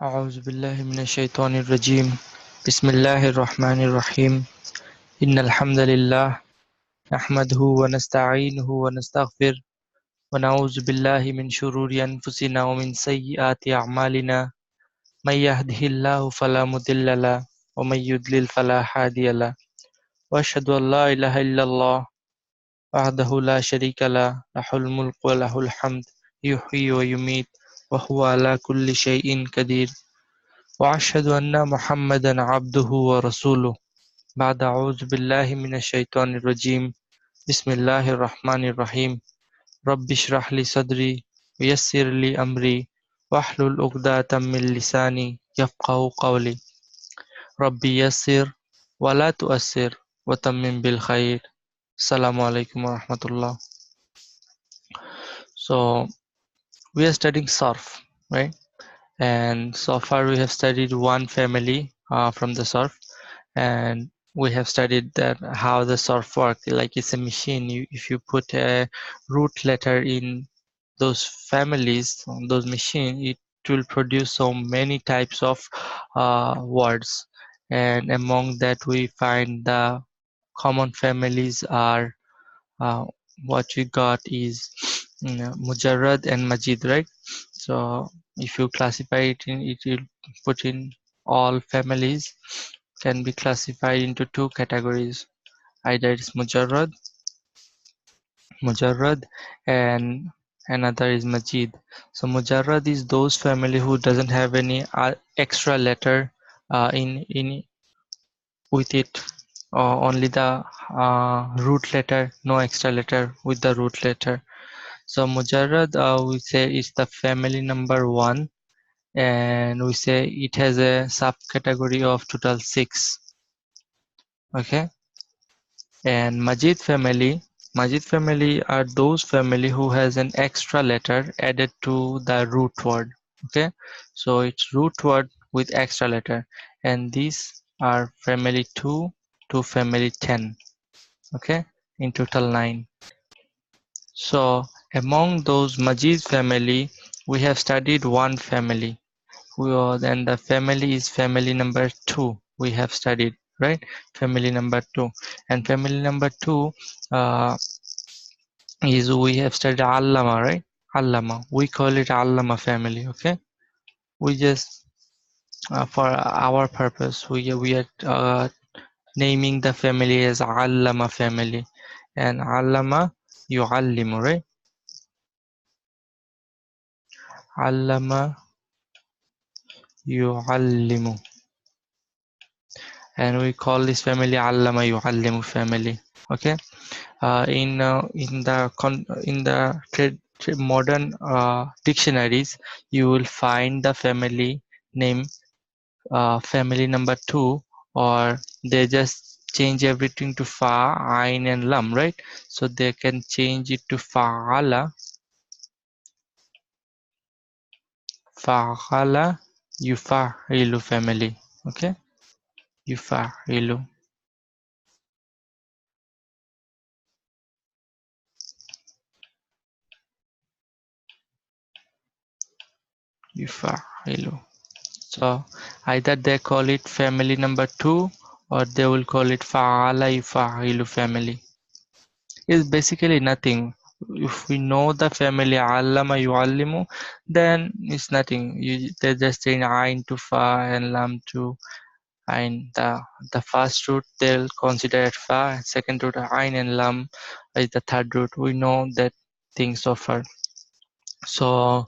أعوذ بالله من الشيطان الرجيم بسم الله الرحمن الرحيم إن الحمد لله نحمده ونستعينه ونستغفر ونعوذ بالله من شرور أنفسنا ومن سيئات أعمالنا من يهده الله فلا مضل له ومن يضلل فلا هادي له وأشهد أن لا إله إلا الله وحده لا شريك له له الملك وله الحمد يحيي ويميت وهو على كل شيء قدير وأشهد أن محمدا عبده ورسوله بعد أعوذ بالله من الشيطان الرجيم بسم الله الرحمن الرحيم رب اشرح لي صدري ويسر لي أمري واحلل عقدة من لساني يفقه قولي ربي يسر ولا تؤسر وتمم بالخير السلام عليكم ورحمة الله. So we are studying surf, right? And so far we have studied one family from the surf, and we have studied that how the surf works. Like it's a machine. If you put a root letter in those families on those machines, it will produce so many types of words, and among that we find the common families are what we got is Mujarrad and Majid, right? So if you classify it in, it will put in all families can be classified into two categories. Either it's Mujarrad, and another is Majid. So Mujarrad is those family who doesn't have any extra letter in with it, only the root letter, no extra letter with the root letter. So Mujarrad, we say is the family number one, and we say it has a subcategory of total 6. Okay, and Majid family are those family who has an extra letter added to the root word. Okay, so it's root word with extra letter, and these are family 2 to family 10. Okay, in total 9. So among those Majid family, we have studied one family. Then the family is family number 2. We have studied, right? Family number 2, and family number 2 is we have studied Allama, right? Allama. We call it Allama family. Okay. We just for our purpose, we are naming the family as Allama family, and Allama yu'allimu, right? Allama yu'allimu, and we call this family Allama yu'allimu family. Okay. In the modern dictionaries, you will find the family name family number 2, or they just change everything to fa, ain, and lam, right? So they can change it to fa'ala, yufa'ilu family. Okay, yufa'ilu. Yufa'ilu. So either they call it family number 2, or they will call it fa'ala yufa'ilu family. It's basically nothing. If we know the family allama yu'allimu, then it's nothing. They just change ain to fa and lam to ain. The first root they'll consider it fa, second root ain, and lam is the third root. We know that thing so far. So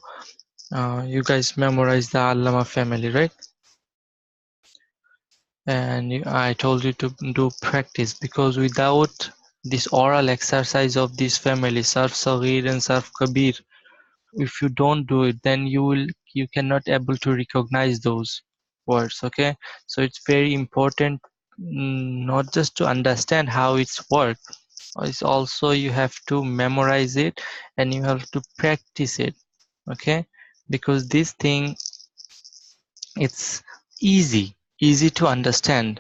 you guys memorize the allama family, right? And I told you to do practice, because without this oral exercise of this family, Sarf Saghir and Sarf Kabir, if you don't do it, then you cannot able to recognize those words. Okay, so it's very important, not just to understand how it's work, it's also you have to memorize it and you have to practice it. Okay, because this thing, it's easy to understand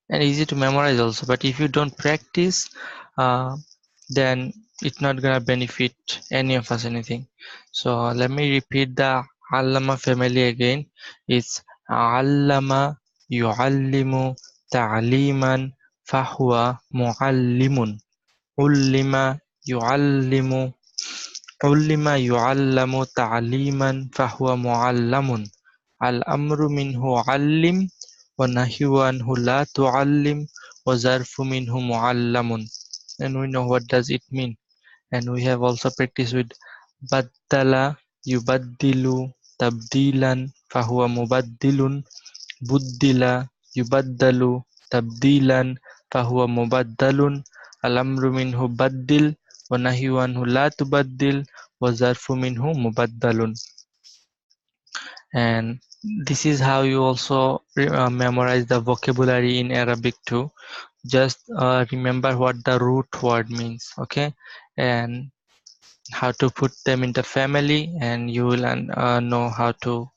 and easy to memorize also, but if you don't practice, then it's not gonna benefit any of us anything. So let me repeat the Allama family again is allama yuallimu ta'liman fahuwa muallimun. Ullima yuallimu ta'liman fahuwa muallamun. Al-amru minhu allim wa nahyu anhu la tuallim wa zarfu minhu muallamun. And we know what does it mean. And we have also practiced with baddala yubaddilu tabdilan fahuwa mubaddilun. Buddila yubaddalu tabdilan fahuwa mubaddalun. Al-amru minhu baddil wa nahyu anhu la tubaddil wa zarfu minhu mubaddalun. And this is how you also memorize the vocabulary in Arabic too. Just remember what the root word means, okay, and how to put them in the family, and you will know how to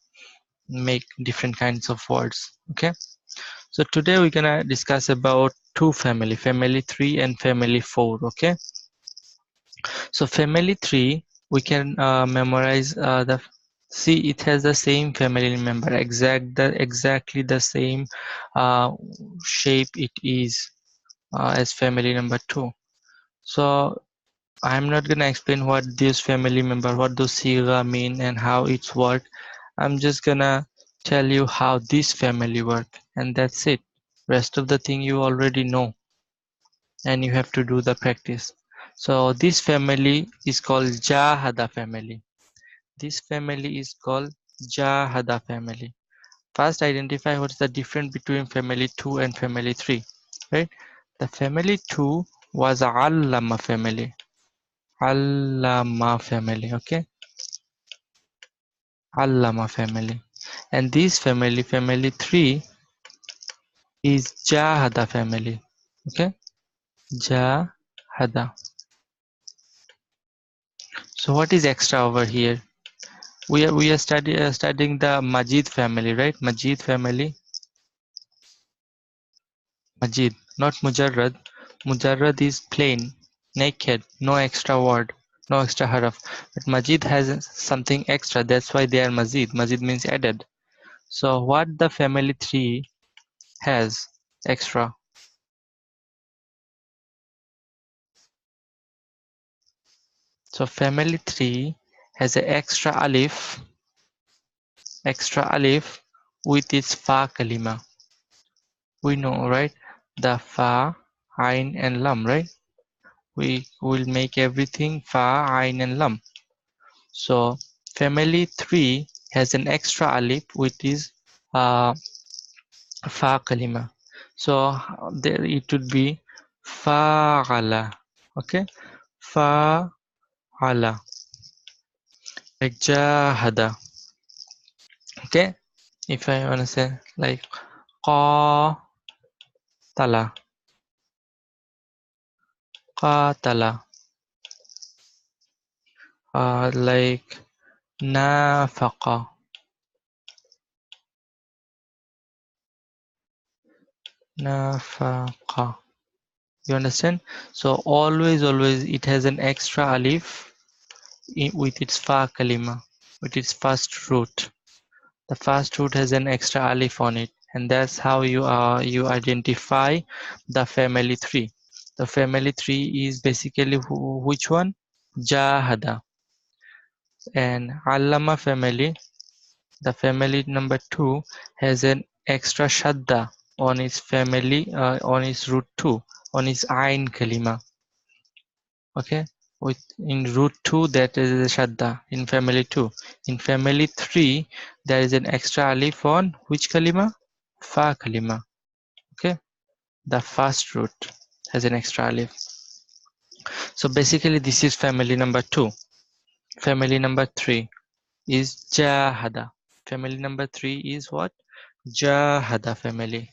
make different kinds of words, okay. So today we're gonna discuss about two family 3 and family 4, okay. So family 3 we can memorize the see it has the same family member, exactly the same shape it is as family number 2. So I'm not gonna explain what this family member, what those siga mean and how it's work. I'm just gonna tell you how this family work, and that's it. Rest of the thing you already know, and you have to do the practice. So this family is called Jahada family. This family is called Jahada family. First, identify what's the difference between family 2 and family 3. Right? The family 2 was Allama family. Allama family, okay? Allama family. And this family, family 3, is Jahada family. Okay? Jahada. So what is extra over here? We are studying the Majid family, right? Majid family. Majid, not Mujarrad. Mujarrad is plain, naked, no extra word, no extra haraf. But Majid has something extra, that's why they are Mazid. Mazid means added. So what the family 3 has extra? So family 3 has an extra alif with its fa kalima. We know, right? The fa, ain and lam, right? We will make everything fa, ain and lam. So family 3 has an extra alif which is fa kalima. So there it would be fa'ala. Okay, fa'ala, like jahada. Okay, if I wanna say like qatala, qatala, like nafaqa, nafaqa. You understand? So always it has an extra alif with its fa kalima, with its first root. The first root has an extra alif on it, and that's how you identify the family 3. The family 3 is basically which one? Jahada. And Allama family, the family number 2, has an extra shadda on its family on its root 2, on its ain kalima. Okay, with in root 2 that is a shadda in family 2. In family 3 there is an extra alif on which kalima? Fa kalima. Okay, the first root has an extra alif. So basically this is family number 2. Family number 3 is Jahada. Family number 3 is what? Jahada family.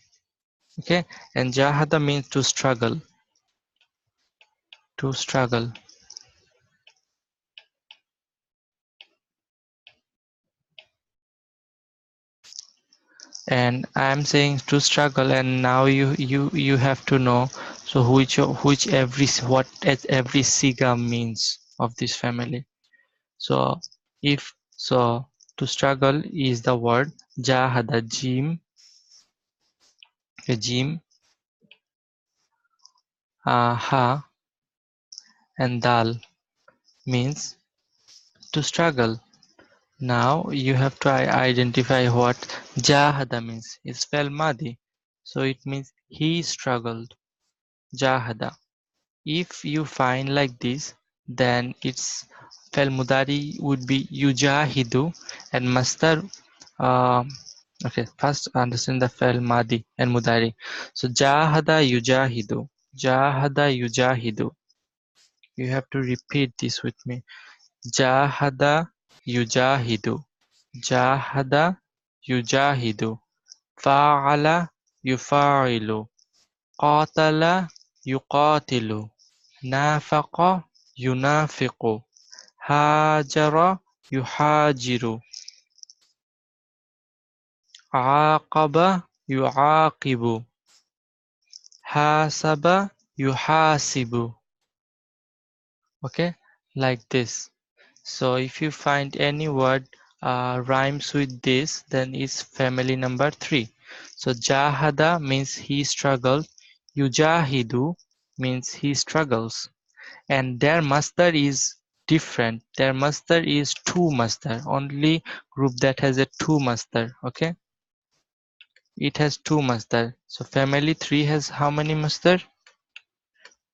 Okay, and Jahada means to struggle. To struggle. And I'm saying to struggle, and now you have to know so which what every siga means of this family. So if so To struggle is the word jahada, jim, ha, and dal means to struggle. Now you have to identify what jahada means. It's fa'il madi, so it means he struggled. Jahada. If you find like this, then its fa'il mudari would be yujahidu and masdar. Um, okay, first understand the fa'il madi and mudari. So jahada yujahidu, jahada yujahidu. You have to repeat this with me. Jahada yujahidu, jahada yujahidu. Fa'ala yufa'ilu, qatala yuqatilu. نافق ينافق هاجر يهاجر عاقب يعاقب حاسب يحاسب. Okay, like this. So if you find any word rhymes with this, then it's family number 3. So jahada means he struggled, yujahidu means he struggles. And their master is different. Their master is two master, only group that has a two master. Okay, it has two master. So family 3 has how many master?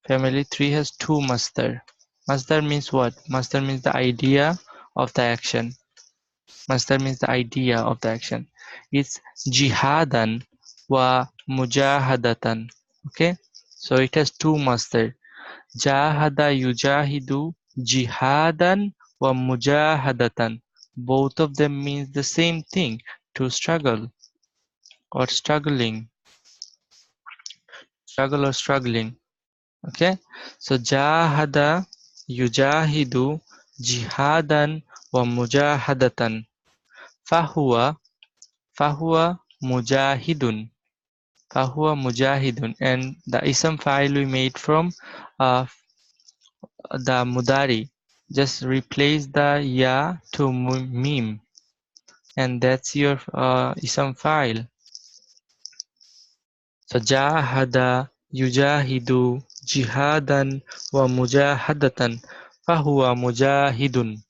Family 3 has two master. Master means what? Master means the idea of the action. Master means the idea of the action. It's jihadan wa mujahadatan. Okay, so it has two master. Jahada yujahidu jihadan wa mujahadatan. Both of them means the same thing, to struggle or struggling. Struggle or struggling. Okay, so jahada yujahidu jihadan wa mujahadatan. Fahuwa mujahidun. Fahuwa mujahidun. And the ism file we made from uh, the mudari, just replace the ya to mim, and that's your ism file. So jahada yujahidu jihadan wa mujahadatan fahuwa mujahidun.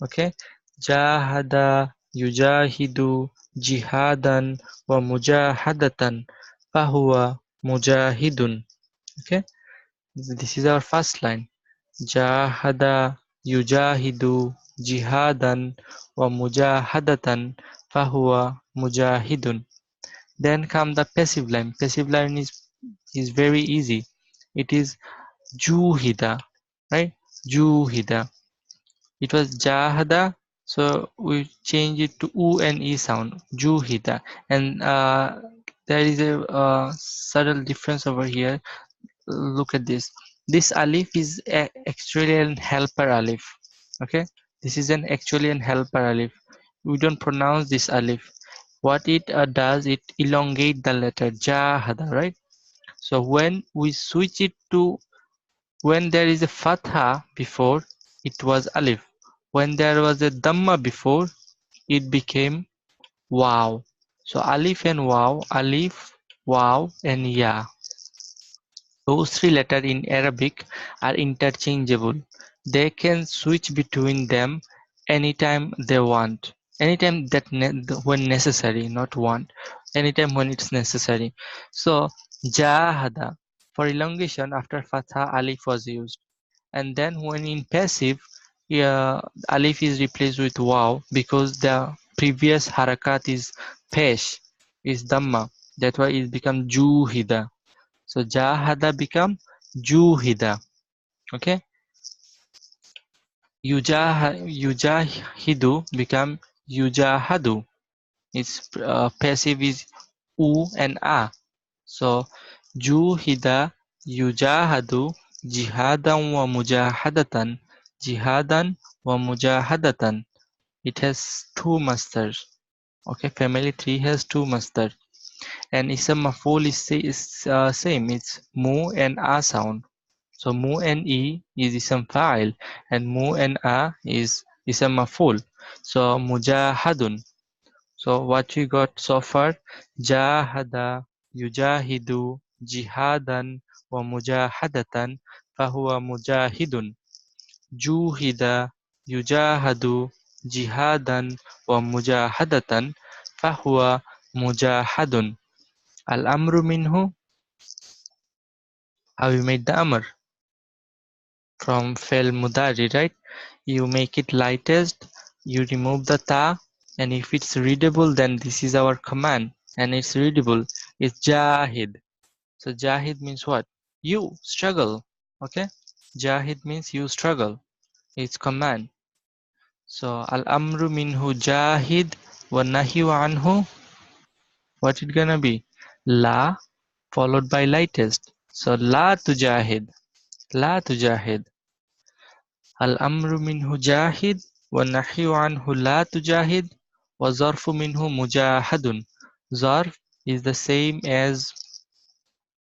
Okay, jahada yujahidu jihadan wa mujahadatan fahuwa mujahidun. Okay, this is our first line. Jahada yujahidu jihadan wa mujahadatan fahuwa mujahidun. Then come the passive line. Passive line is very easy. It is juhida, right? Juhida. It was jahada, so we change it to u and e sound. Juhida, and there is a subtle difference over here. Look at this. This alif is actually an helper alif. Okay, this is actually an helper alif. We don't pronounce this alif. What it does, it elongate the letter jahada, right? So when we switch it to, when there is a fatha before, it was alif. When there was a dhamma before, it became wow. So alif and wow, alif, wow, and ya. Those three letters in Arabic are interchangeable. They can switch between them anytime they want. Anytime when necessary, not want. Anytime when it's necessary. So jahada, for elongation after fatha alif was used. And then when in passive, yeah, alif is replaced with waw because the previous harakat is pesh, is dhamma. That's why it becomes juhida. So jahada become juhida. Okay. Yujahidu become yujahadu. Its passive is u and a. So juhida yujahadu jihadan wa mujahadatan. Jihadan wa mujahadatan. It has two masters. Okay, family 3 has two masters. And ism maf'ul is same. It's mu and a sound. So mu and e is ism fa'il, and mu and a is ism maf'ul. So mujahadun. So what we got so far, jahada, yujahidu, jihadan, wa mujahadatan, fahuwa mujahidun. Juhida, yujahadu, jihadan, wa mujahadatan, fahuwa mujahadun. Al-amru minhu, how you made the amr? From fail mudari, right? You make it lightest, you remove the ta, and if it's readable, then this is our command, and it's readable. It's jahid. So jahid means what? You struggle. Okay? Jahid means you struggle. It's command. So al amru minhu jahid wa nahyu anhu. What it gonna be? La followed by lightest. So la tujahid. La tujahid. الأمر منه جاهد والنحي عنه لا تجاهد وظرف منه مجاهد. Zarf is the same as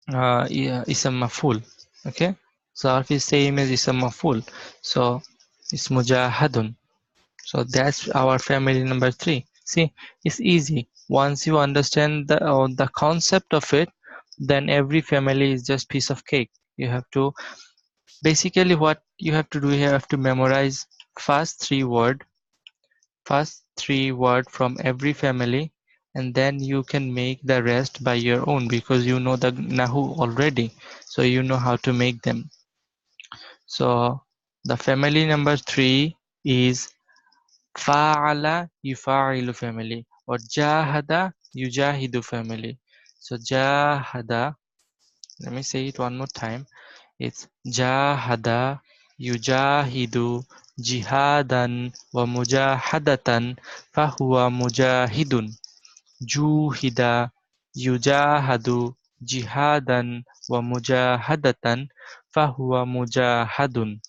ism maf'ul. Okay, zarf is same as ism maf'ul, so it's mujahadun. So that's our family number 3. See, it's easy. Once you understand the concept of it, then every family is just piece of cake. You have to basically what you have to do, you have to memorize first three word from every family, and then you can make the rest by your own because you know the Nahu already, so you know how to make them. So the family number 3 is Fa'ala yufa'ilu family or Jahada yujahidu family. So Jahada, let me say it one more time. It's jahada, yujahidu, jihadan, wa mujahadatan, fahuwa mujahidun. Juhida, yujahadu, jihadan, wa mujahadatan, fahuwa mujahadun.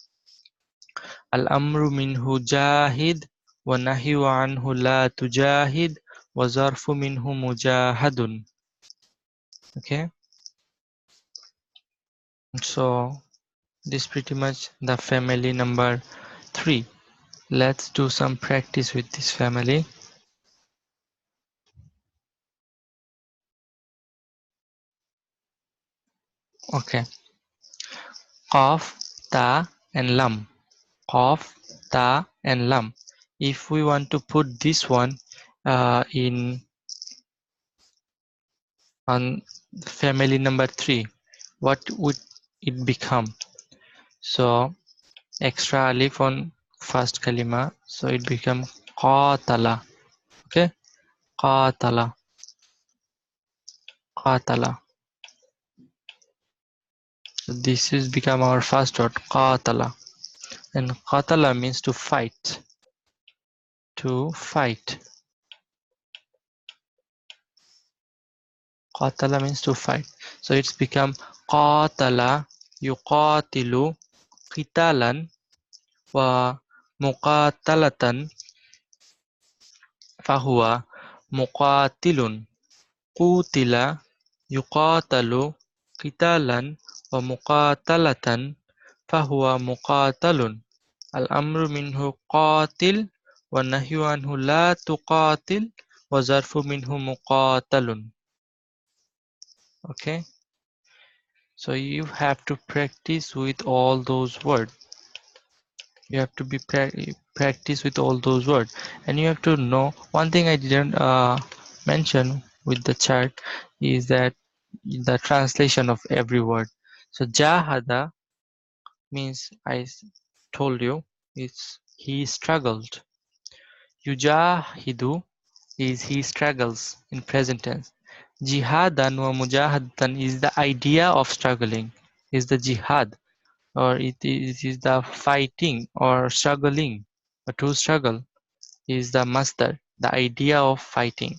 Al-amru minhu jahid, wa nahyu anhu la tujahid, wa zarfu minhu mujahadun. Okay, so this pretty much the family number 3. Let's do some practice with this family. Okay. Qaf, ta, and lam. Qaf, ta, and lam. If we want to put this one in on family number 3, what would it become? So extra alif on first kalima, so it become qatala. Okay, qatala, qatala. So this is become our first word, qatala. And qatala means to fight. To fight. Qatala means to fight. So it's become qatala yuqatilu qitalan wa muqatalatan fahuwa muqatilun. Qutila yuqatalu qitalan wa muqatalatan fahuwa muqatalun. Al-amru minhu qatil wa nahyu anhu la tuqatil wa zarfu minhu muqatalun. Okay, so you have to practice with all those words. You have to be practice with all those words, and you have to know one thing I didn't mention with the chart is that the translation of every word. So jahada means told you it's he struggled. Yujahidu is he struggles in present tense. Jihadan wa mujahadatan is the idea of struggling, is the jihad, or it is the fighting or struggling. But to struggle is the masdar, the idea of fighting.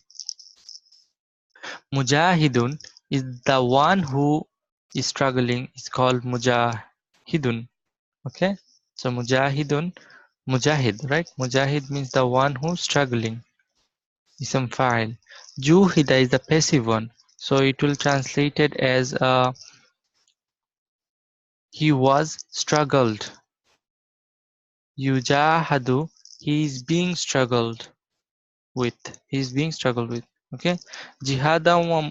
Mujahidun is the one who is struggling, is called mujahidun. Okay, so mujahid, right? Mujahid means the one who's struggling. Ism fa'il. Juhida is the passive one, so it will translate it as he was struggled. Yujahadu he is being struggled with. He is being struggled with. Okay, jihadan wa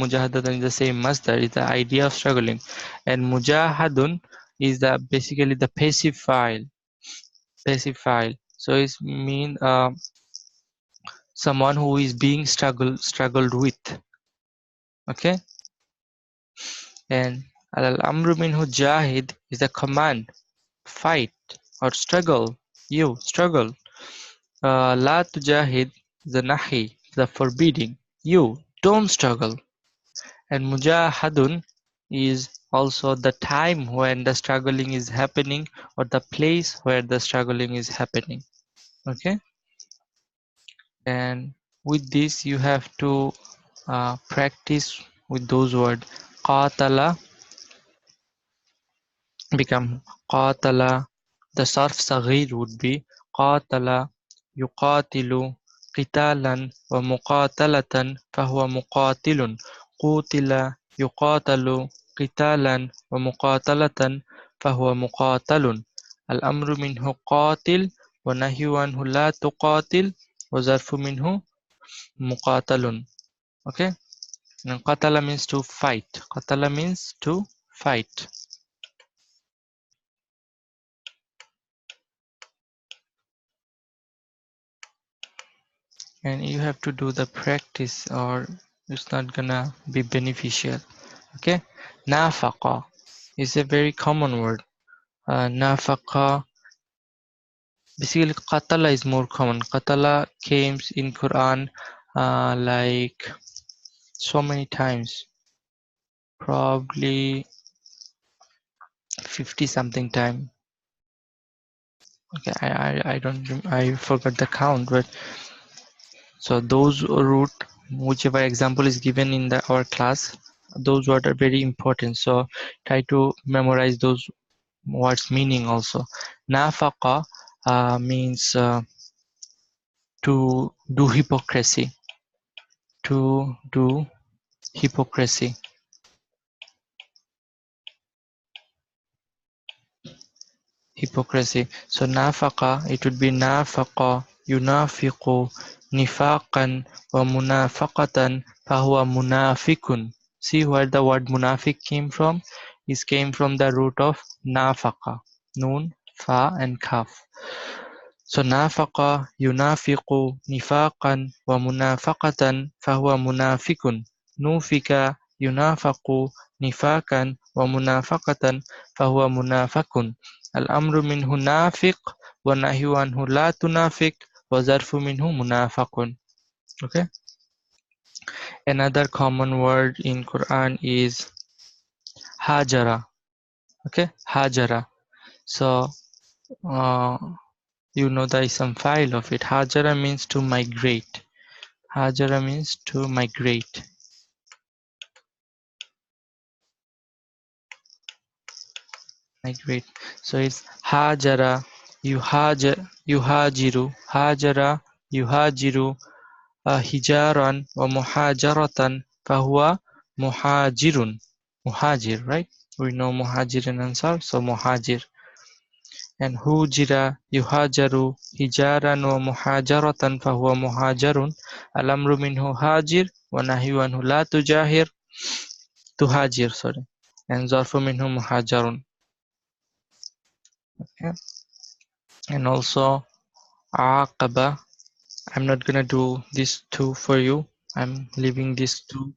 mujahadatan is the same masdar, is the idea of struggling, and mujahadun is the basically the passive file. Passive file. So it mean someone who is being struggled with. Okay, and al amru minhu jahid is a command, fight or struggle. You struggle. La tujahid the nahi, the forbidding. You don't struggle. And mujahadun is also the time when the struggling is happening or the place where the struggling is happening. Okay, and with this you have to practice with those words. Qatala become qatala. The sarf saghir would be qatala yuqatilu qitalan wa muqatalatan fahuwa muqatilun. Qutila yuqatalu qitalan wa muqatalatan fahuwa muqatalun. Al-amru minhu qatil wa nahyu anhu la tuqatil wa zarfu minhu muqatalun. Okay, and qatala means to fight. Qatala means to fight. And you have to do the practice or it's not gonna be beneficial. Okay, nafaqa is a very common word. Nafaqa, basically qatala is more common. Qatala came in Quran like so many times, probably 50 something time. Okay, I don't I forgot the count, but so those root, whichever example is given in our class, those words are very important. So try to memorize those words meaning also. Nafaqa means to do hypocrisy. To do hypocrisy. Hypocrisy. So nafaqa, it would be nafaqa, yunafiqu, nifaqan, wa munafaqatan, fahuwa munafikun. See where the word munafiq came from? It came from the root of nafaqa, nun, fa, and kaf. So nafaqa, yunafiqu, nifaqan, wa munafaqatan, fahuwa munafikun. Nufika, yunafaqu, nifakan, wa munafaqatan, fahuwa munafakun. Al-amru minhu nafiq, wa nahyu anhu la tunafiq, wa zarfu minhu munafaqun. Okay. Another common word in Quran is hajara. Okay, hajara. So you know there is some file of it. Hajara means to migrate. Hajara means to migrate. Migrate. So it's hajara, yuhajiru, hajara, yuhajiru, hijaran wa muhajaratan, fahuwa muhajirun. Muhajir, right? We know muhajir and ansar, so muhajir. And hujira, yuhajaru, hijaran wa muhajaratan, fahuwa muhajarun. Al-amru minhu hajir, wa nahyu anhu la tujahir, tuhajir, sorry. And zarfu minhu muhajarun. Okay. And also aqaba. I'm not gonna do these two for you. I'm leaving these two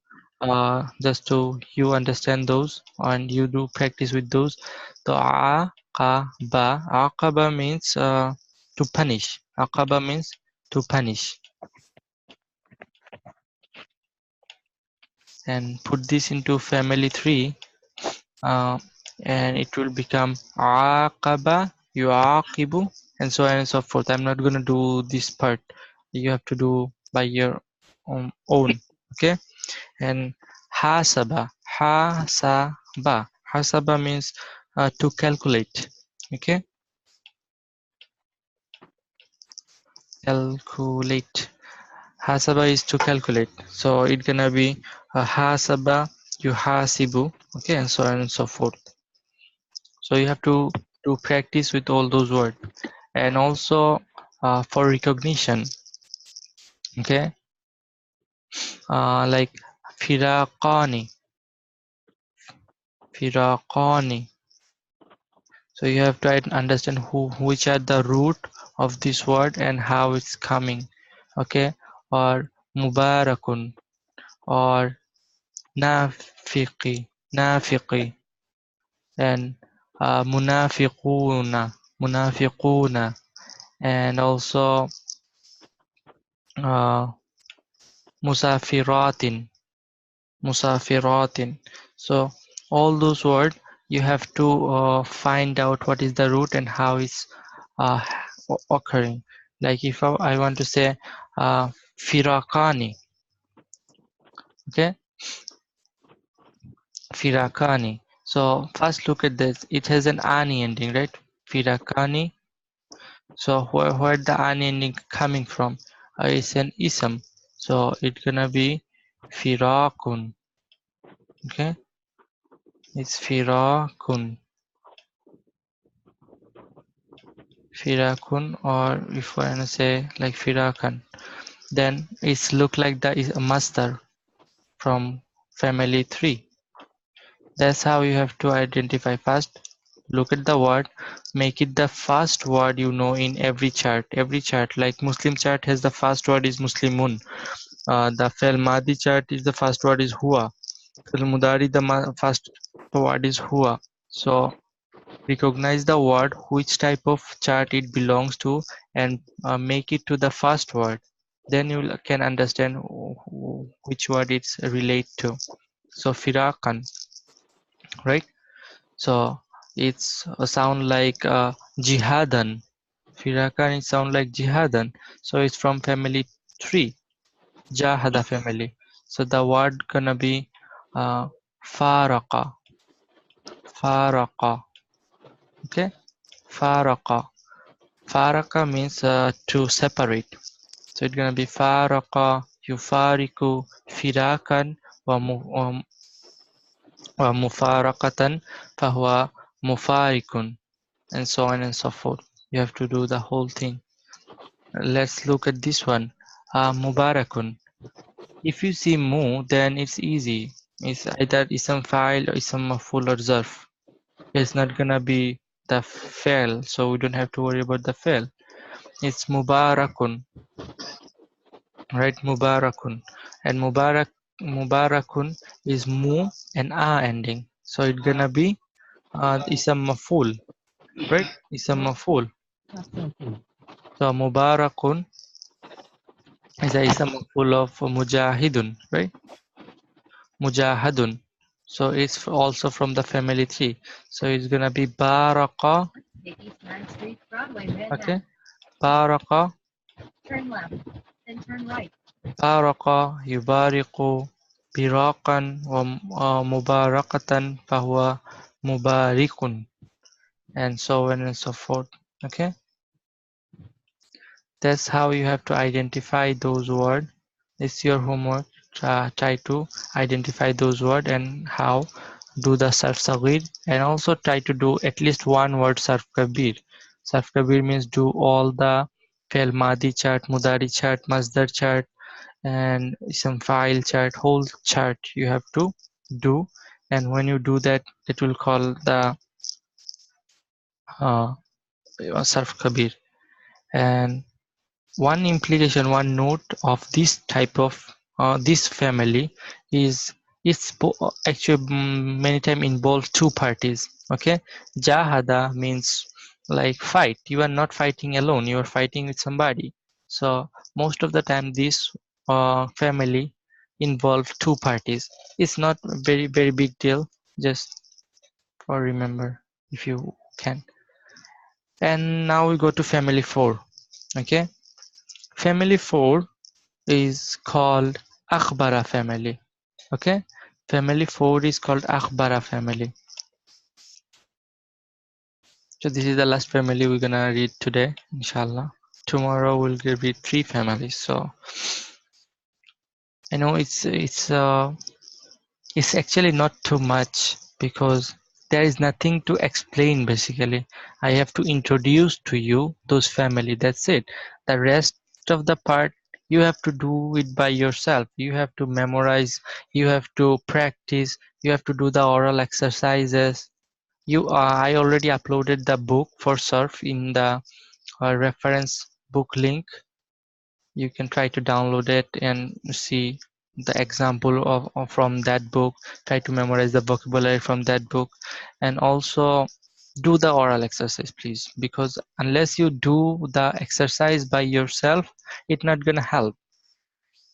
just to you understand those and you do practice with those. So aqaba means to punish. Aqaba means to punish. And put this into family 3 and it will become aqaba, yuaqibu, and so on and so forth. I'm not gonna do this part. You have to do by your own. Okay. And hasaba, hasaba means to calculate. Okay, calculate. Hasaba is to calculate, so it's gonna be hasaba yuhasibu. Okay, and so on and so forth. So you have to do practice with all those words. and also for recognition. Okay, like firaqani, firaqani. So you have to understand which are the root of this word and how it's coming. Okay, or mubarakun, or nafiqi, nafiqi, and munafiquna, munafiquna, and also uh, musafiratin, musafiratin. So all those words you have to find out what is the root and how it's uh, occurring. Like if I want to say firakani, okay, firakani. So first look at this. It has an ani ending, right? Firakani. So where the ani ending coming from? It's an ism. So it's gonna be firakun. Okay, it's firakun. Firakun, or if I wanna say like Firakan, then it's look like that is a master from family 3. That's how you have to identify. First look at the word, make it the first word you know in every chart. Every chart, like Muslim chart has the first word is Muslimun. The Fel Madi chart is the first word is Hua. Fel Mudari the first word is Hua. So recognize the word, which type of chart it belongs to, and make it to the first word. Then you can understand which word it's relate to. So Firakan, right? So it's a sound like Jihadan. Firakan it sound like Jihadan. So it's from family 3, Jahada family. So the word gonna be Faraka, Faraka. Okay, Faraka. Faraka means to separate. So it's gonna be faraka, yufariku, firakan, wa mufarakatan, fahuwa mufarikun, and so on and so forth. You have to do the whole thing. Let's look at this one. Mubarakun. If you see mu, then it's easy. It's either ism file or ism maf'ul or zarf. It's not gonna be the fail, so we don't have to worry about the fail. It's mubarakun. Right, mubarakun, and mubarakun is mu and a ending, so it's gonna be isam maf'ul, right? Isam maf'ul. So mubarakun is a isam maf'ul of mujahidun, right? Mujahadun. So it's also from the family 3, so it's gonna be baraka. Okay, baraka, baraka yubariqu birakan wa mubarakatan fahuwa mubarikun, and so on and so forth. Okay, that's how you have to identify those words. It's your homework. Try to identify those words and how do the sarf sagir, and also try to do at least one word sarf kabir. Sarf kabir means do all the fail madi chart, mudari chart, masdar chart, and some file chart, whole chart you have to do. And when you do that, it will call the uh, sarf kabir. And one implication, one note of this type of this family is it's actually many time involves two parties. Okay, jahada means like fight. You are not fighting alone, you are fighting with somebody. So most of the time this family involve two parties. It's not very big deal, just for remember if you can. And now we go to family 4. Okay, family 4 is called Akhbara family. Okay, family 4 is called Akhbara family. So this is the last family we're gonna read today, inshallah. Tomorrow we'll read 3 families. So I know it's actually not too much, because there is nothing to explain basically. I have to introduce to you those family, that's it. The rest of the part you have to do it by yourself. You have to memorize, you have to practice, you have to do the oral exercises. I already uploaded the book for surf in the reference book link. You can try to download it and see the example of from that book. Try to memorize the vocabulary from that book, and also do the oral exercise, please, because unless you do the exercise by yourself, it's not gonna help.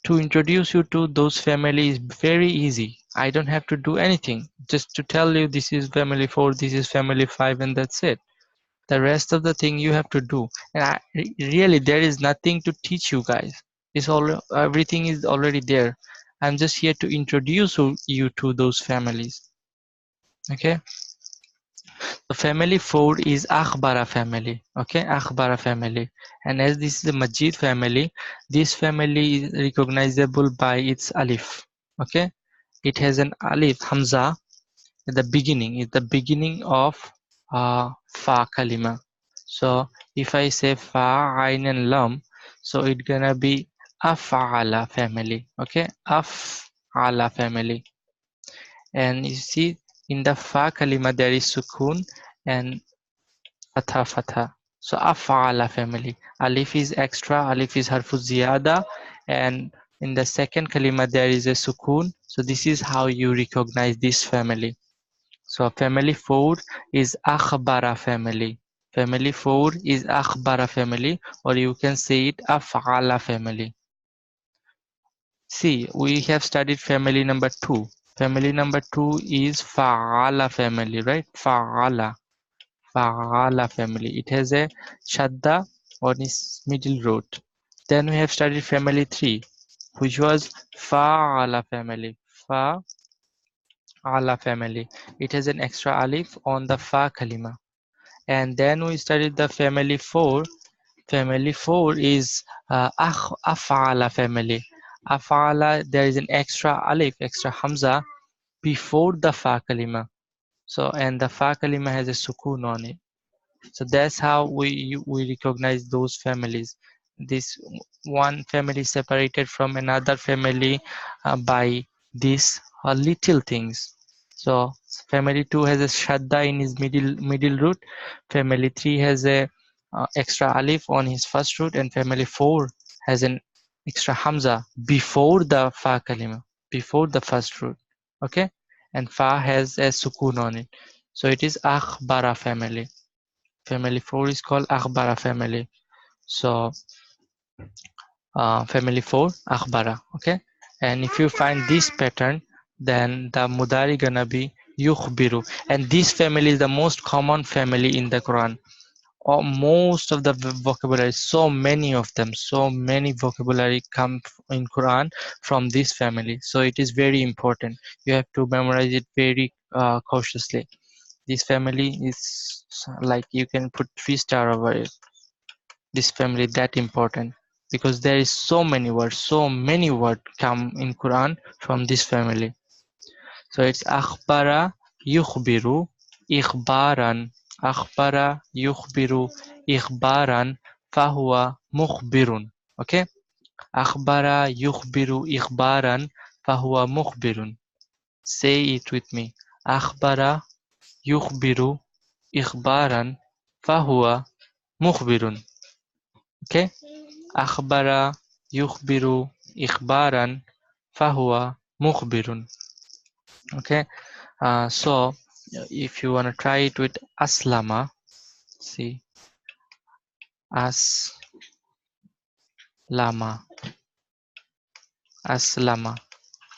To introduce you to those family is very easy. I don't have to do anything, just to tell you this is family 4, this is family 5, and that's it. The rest of the thing you have to do, and really there is nothing to teach you guys. It's all, everything is already there. I'm just here to introduce you to those families. Okay, the family 4 is Akhbara family. Okay, Akhbara family. And as this is a Majid family, this family is recognizable by its alif. Okay, it has an alif Hamza at the beginning. It's the beginning of fa kalima. So if I say fa ain and lam, so it's gonna be af'ala family. Okay, af'ala family. And you see in the fa kalima there is sukun and fatha fatha. So af'ala family. Alif is extra, alif is harfu ziyada, and in the second kalima there is a sukun. So this is how you recognize this family. So family 4 is Akhbara family. Family 4 is Akhbara family, or you can say it Af'ala family. See, we have studied family number 2. Family number 2 is Fa'ala family, right? Fa'ala. Fa'ala family. It has a Shadda on its middle root. Then we have studied family 3, which was Fa'ala family. Fa'ala family. It has an extra alif on the Fa kalima. And then we studied the family 4. Family 4 is Af'ala family. Af'ala, there is an extra alif, extra hamza before the fa kalima. So, and the fa kalima has a sukun on it. So that's how we recognize those families. This one family separated from another family by these little things. So family 2 has a shadda in his middle root. Family 3 has a extra alif on his first root, and family 4 has an extra hamza before the fa kalima, before the first root. Okay, and fa has a sukun on it. So it is akhbara family. Family 4 is called Akhbara family. So family 4 Akhbara. Okay, and if you find this pattern, then the Mudari gonna be Yukhbiru, and this family is the most common family in the Quran. Or most of the vocabulary, so many of them, so many vocabulary come in Quran from this family. So it is very important. You have to memorize it very cautiously. This family is like you can put 3 star over it. This family that important because there is so many words come in Quran from this family. So it's akhbara yukhbiru ikhbaran, akhbara yukhbiru ikhbaran fahuwa mukhbirun. Okay, akhbara yukhbiru ikhbaran fahuwa mukhbirun. Say it with me. Akhbara yukhbiru ikhbaran fahuwa mukhbirun. Okay, akhbara yukhbiru ikhbaran fahuwa mukhbirun. Okay, so if you want to try it with aslama, see, aslama, aslama,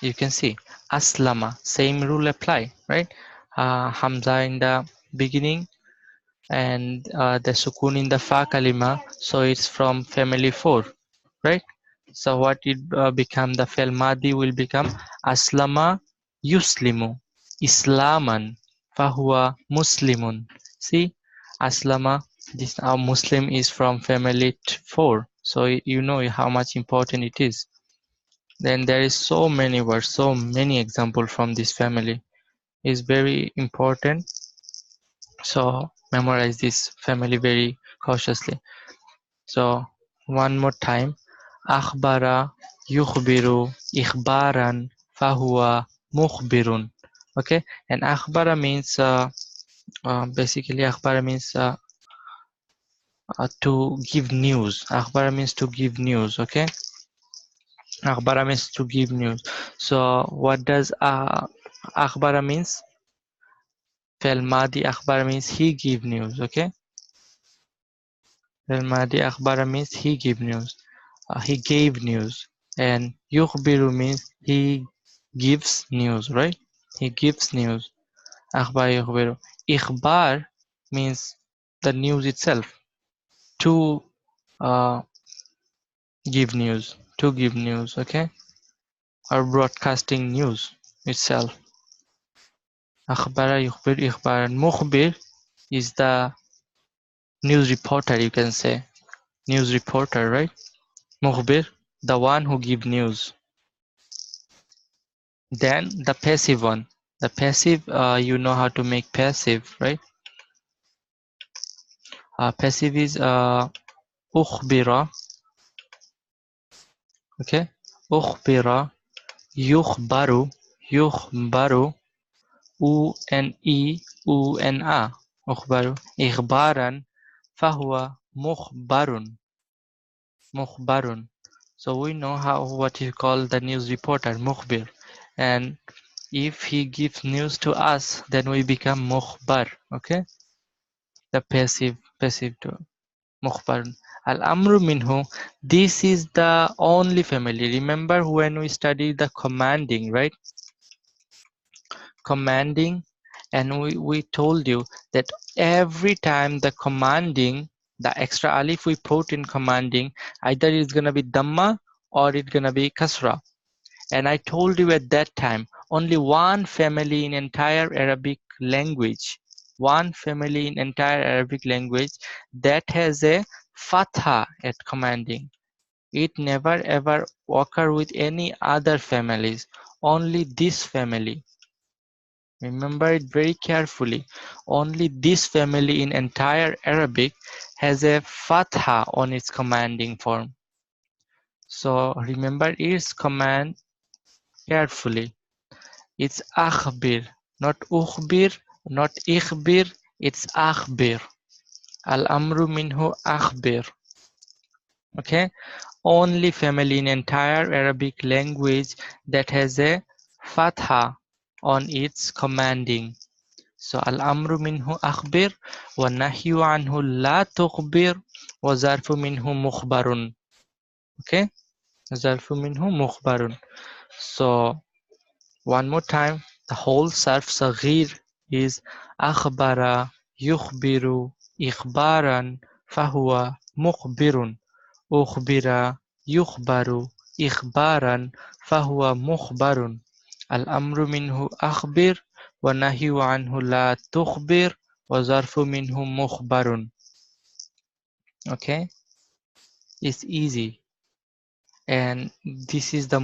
you can see aslama, same rule apply, right? Hamza in the beginning and the sukun in the fa kalima, so it's from family 4, right? So what it become, the fi'l madi will become aslama yuslimu islaman fahuwa muslimun. See, aslama, this Muslim is from family 4, so you know how much important it is. Then there is so many words, so many examples from this family. Is very important. So memorize this family very cautiously. So one more time. Akhbara yukhbiru ikhbaran fahuwa mukhbirun. Okay, and akhbara means basically akhbara means to give news. Akhbara means to give news. Okay, akhbara means to give news. So what does akhbara means? Fel madi akhbara means he give news. Okay, fel madi akhbara means he give news. He gave news. And yukhbiru means he gives news, right? He gives news. Akhbar yukhbiru. Ikhbar means the news itself. To uh, give news. To give news, okay? Or broadcasting news itself. Akhbara yukhbir ikhbaran. Mukhbir is the news reporter, you can say. News reporter, right? Mukhbir, the one who give news. Then the passive one. The passive, you know how to make passive, right? Passive is ukhbira, okay? Ukhbira, yukhbaru, yukhbaru, u-n-e, ukhbaru, ikhbaran, fahuwa mukhbarun, mukhbarun. So we know how what you call the news reporter, mukhbir. And if he gives news to us, then we become mukhbar, okay? The passive to mukhbarun. Al-amru minhu, this is the only family. Remember when we studied the commanding, right? Commanding, and we told you that every time the commanding, the extra alif we put in commanding, either it's gonna be dhamma or it's gonna be kasra. And I told you at that time, only one family in entire Arabic language, one family in entire Arabic language that has a fatha at commanding. It never ever occur with any other families, only this family. Remember it very carefully. Only this family in entire Arabic has a fatha on its commanding form. So remember its command carefully. It's akhbir, not ukhbir, not ikhbir, it's akhbir. Al-amru minhu akhbir. Okay? Only family in entire Arabic language that has a fatha on its commanding. So al-amru minhu akhbir wa nahyu anhu la tukhbir wa zarfu minhu mukhbarun. Okay? Zarfu minhu mukhbarun. So one more time, the whole sarf saghir is akhbara yukhbiru ikhbaran fahuwa mukhbirun. Ukhbira yukhbaru ikhbaran fahuwa mukhbarun. Al-amru minhu akhbir wa nahyu anhu la tukhbir wa zarfu minhu mukhbarun. Okay, it's easy. And this is the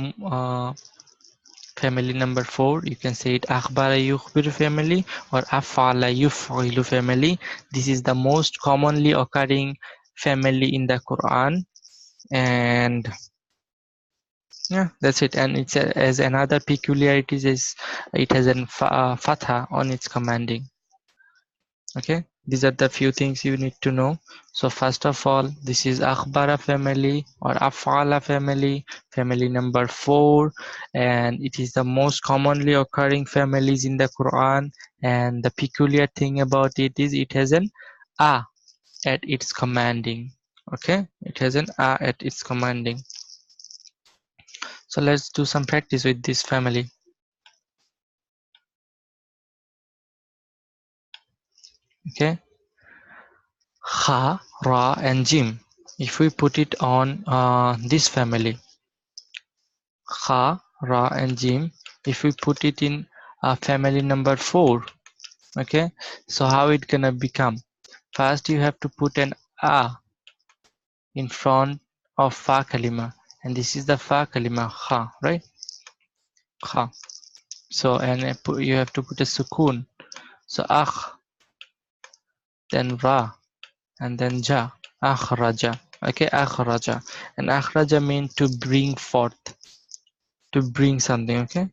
family number 4. You can say it akhbara yukhbiru family or afala yuf'ilu family. This is the most commonly occurring family in the Quran. And yeah, that's it. And it's as another peculiarity is it has an fatha on its commanding. Okay, these are the few things you need to know. So first of all, this is akhbara family or afala family, family number 4, and it is the most commonly occurring families in the Quran. And the peculiar thing about it is it has an a at its commanding. Okay, it has an a at its commanding. So let's do some practice with this family. Okay, kha, ra, and jim. If we put it on this family, kha, ra, and jim, if we put it in family number 4, okay, so how it gonna become? First you have to put an a in front of fa kalima, and this is the fa kalima kha, right? Kha. So and you have to put a sukun. So akh, then ra, and then ja. Akhraja. Okay, akhraja. And akhraja means to bring forth, to bring something, okay?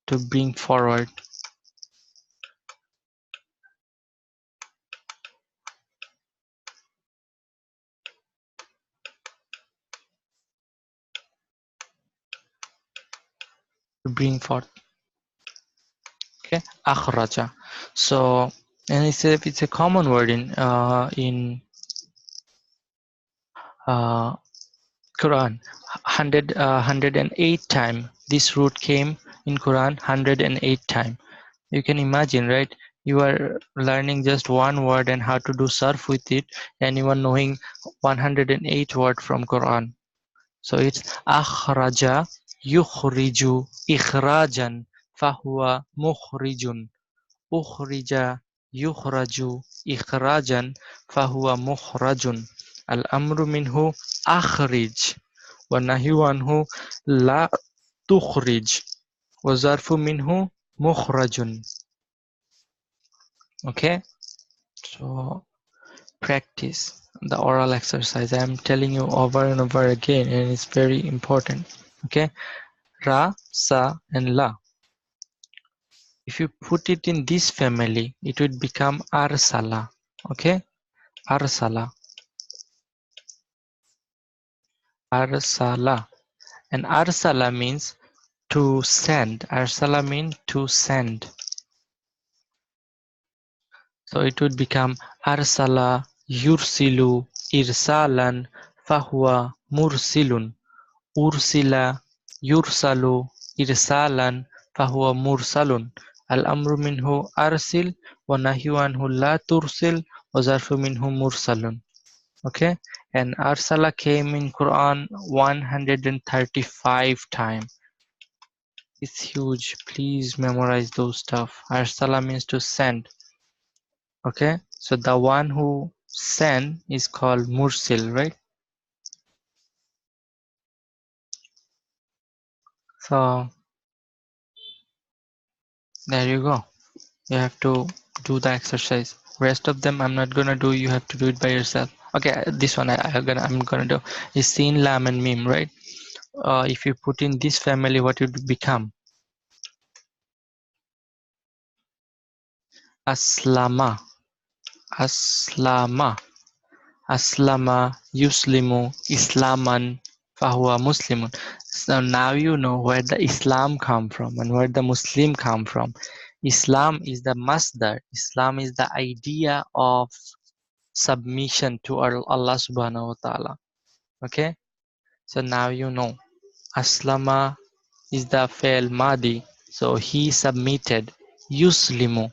To bring forward. To bring forth. Okay, akhraja. So, and it's a common word in uh, Quran. 108 time. This root came in Quran 108 time. You can imagine, right? You are learning just one word and how to do surf with it, and you are knowing 108 word from Quran. So it's akhraja yukhriju ikhrajan fahuwa mukhrijun. Ukhrija yukhraju ikhrajan fahuwa mukhrajun. Al-amru minhu akhrij wa nahyu anhu la tukhrij wa zarfu minhu mukhrajun. Okay, so practice the oral exercise. I am telling you over and over again, and it's very important. Okay, ra, sa, and la. If you put it in this family, it would become arsala. Okay, arsala, arsala, and arsala means to send. Arsala means to send. So it would become arsala yursilu irsalan fahuwa mursilun. Ursila yursalu irsalan fahuwa mursalun. Al-amru minhu arsil wa nahyu anhu la tursil wa zarfu minhu mursalun. Okay, and arsala came in Quran 135 times. It's huge. Please memorize those stuff. Arsala means to send. Okay, so the one who sent is called mursil, right? So there you go. You have to do the exercise. Rest of them I'm not gonna do. You have to do it by yourself. Okay, this one I'm gonna do is sin, lam, and mim, right? If you put in this family, what would it become? Aslama, aslama, aslama, yuslimu, islaman, fahuwa muslimun. So now you know where the Islam come from and where the Muslim come from. Islam is the masdar. Islam is the idea of submission to Allah subhanahu wa ta'ala. Okay, so now you know aslama is the fail madi, so he submitted. Yuslimu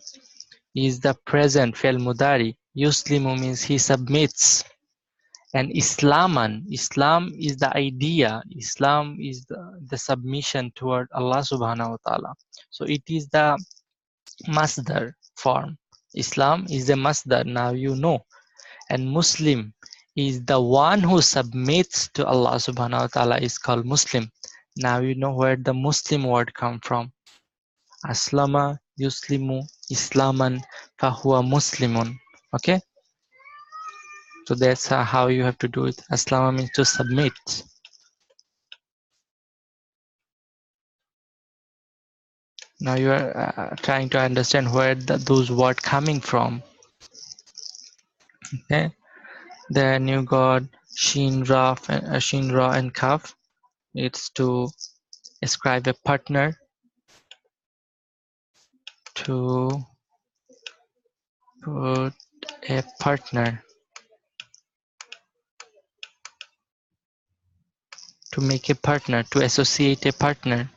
is the present fail mudari. Yuslimu means he submits. And Islam is the idea. Islam is the submission toward Allah subhanahu wa ta'ala. So it is the masdar form. Islam is the masdar, now you know. And Muslim is the one who submits to Allah subhanahu wa ta'ala is called Muslim. Now you know where the Muslim word come from. Aslama yuslimu islaman fahuwa muslimun. Okay, so that's how you have to do it. Aslama means to submit. Now you are trying to understand where those words coming from. Okay, then you got shin ra and kaf. It's to describe a partner, to put a partner, to make a partner, to associate a partner.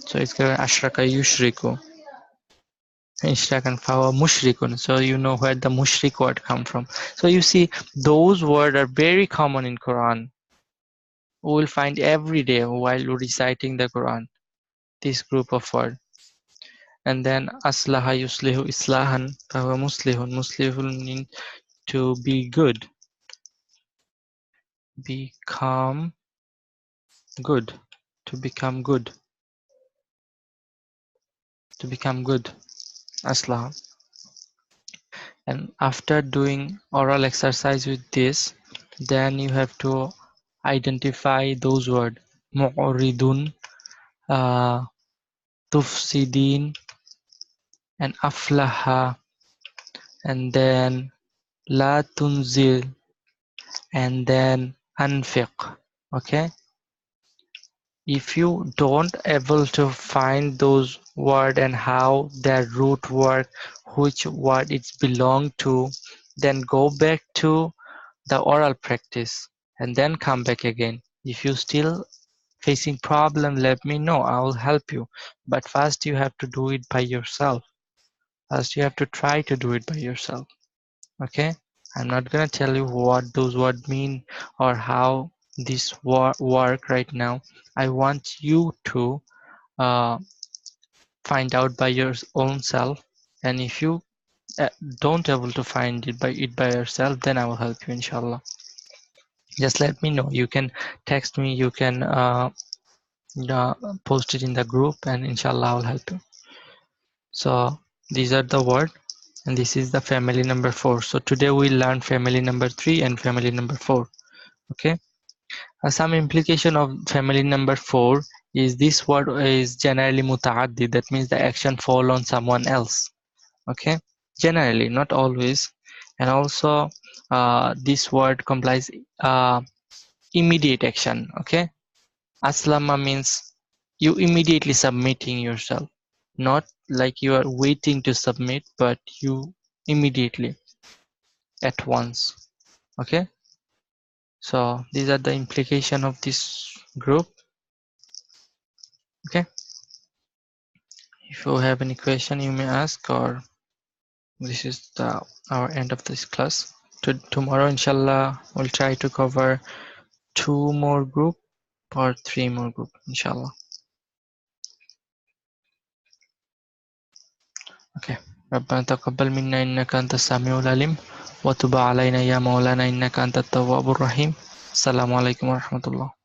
So it's going ashraka yushriku, ishrakan fawa mushrikun. So you know where the mushrik word come from. So you see those words are very common in Quran. We will find every day while reciting the Quran, this group of words. And then aslaha yuslihu islahan fahuwa muslihun. Muslihun means to be good, become good, to become good, to become good. Aslaha. And after doing oral exercise with this, then you have to identify those words: mu'ridun, uh, tufsidin, and aflaha, and then la tunzil, and then anfiq. Okay, if you don't able to find those word and how their root work, which word it's belong to, then go back to the oral practice and then come back again. If you still facing problem, let me know, I will help you. But first you have to do it by yourself. First you have to try to do it by yourself. Okay, I'm not gonna tell you what those words mean or how this work right now. I want you to uh, find out by your own self, and if you uh, don't able to find it by yourself, then I will help you, inshallah. Just let me know. You can text me, you can uh, post it in the group, and inshallah I will help you. So these are the word, and this is the family number 4. So today we learn family number 3 and family number 4. Okay, some implication of family number 4 is this word is generally muta'addi, that means the action fall on someone else. Okay, generally, not always. And also this word complies immediate action. Okay, aslama means you immediately submitting yourself, not like you are waiting to submit, but you immediately at once. Okay, so these are the implication of this group. Okay, if you have any question you may ask, or this is our end of this class. Tomorrow inshallah we'll try to cover 2 more group or 3 more group, inshallah. Okay. ربنا تقبل منا إنك أنت السميع العليم وتب علينا يا مولانا إنك أنت التواب الرحيم. السلام عليكم ورحمة الله.